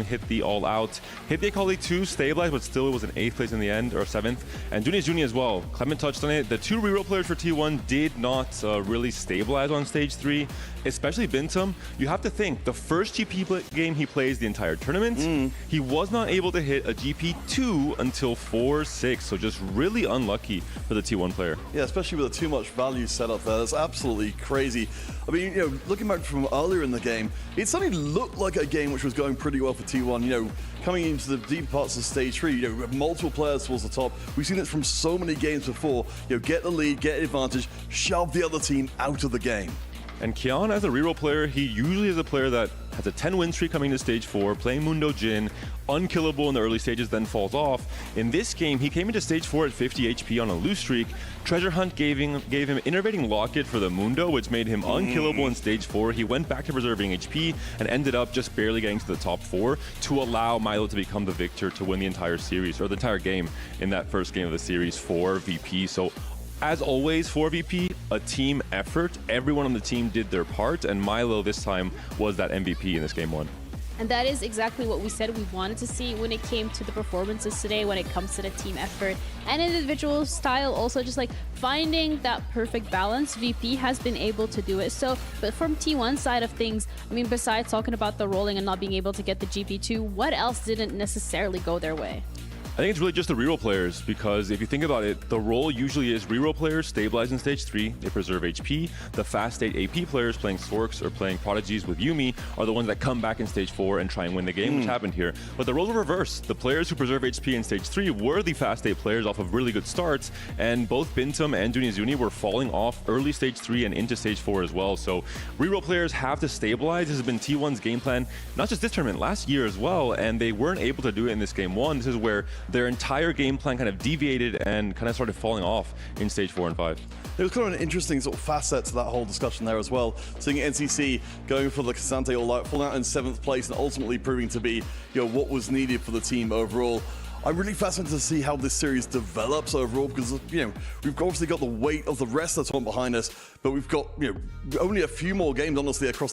hit the all-out. Hit the Akali 2, stabilized, but still it was in 8th place in the end, or 7th. And Junior's Juni as well. Clement touched on it. The 2 reroll players for T1 did not really stabilize on stage 3, especially Bintum. You have to think, the first GP game he plays the entire tournament, he was not able to hit a GP2 until 4-6, so just really unlucky for the T1 player. Yeah, especially with a too much value set up there. That's absolutely crazy. I mean, you know, looking back from earlier in the game, it suddenly looked like a game which was going pretty well for T1. You know, coming into the deep parts of stage 3, you know, multiple players towards the top. We've seen it from so many games before. You know, get the lead, get advantage, shove the other team out of the game. And Kian, as a reroll player, he usually is a player that has a 10-win streak coming to stage 4, playing Mundo Jhin, unkillable in the early stages, then falls off. In this game, he came into stage 4 at 50 HP on a loose streak. Treasure Hunt gave him Innervating Locket for the Mundo, which made him unkillable in stage 4. He went back to preserving HP and ended up just barely getting to the top 4 to allow Milo to become the victor to win the entire series, or the entire game in that first game of the series for VP. So as always for VP, a team effort. Everyone on the team did their part, and Milo this time was that MVP in this game 1. And that is exactly what we said we wanted to see when it came to the performances today, when it comes to the team effort and individual style, also just like finding that perfect balance. VP has been able to do it. So, but from T1 side of things, I mean, besides talking about the rolling and not being able to get the GP2, what else didn't necessarily go their way? I think it's really just the reroll players, because if you think about it, the role usually is reroll players stabilize in stage 3, they preserve HP. The fast state AP players playing Sorks or playing Prodigies with Yuumi are the ones that come back in stage 4 and try and win the game, which happened here. But the roles were reversed. The players who preserve HP in stage 3 were the fast state players off of really good starts, and both Bintum and Juni were falling off early stage 3 and into stage 4 as well. So reroll players have to stabilize. This has been T1's game plan, not just this tournament, last year as well, and they weren't able to do it in this game 1. This is where their entire game plan kind of deviated and kind of started falling off in stage 4 and 5. It was kind of an interesting sort of facet to that whole discussion there as well. Seeing NCC going for the Cassante all-out, falling out in 7th place and ultimately proving to be, you know, what was needed for the team overall. I'm really fascinated to see how this series develops overall, because, you know, we've obviously got the weight of the rest of the tournament behind us, but we've got, you know, only a few more games, honestly, across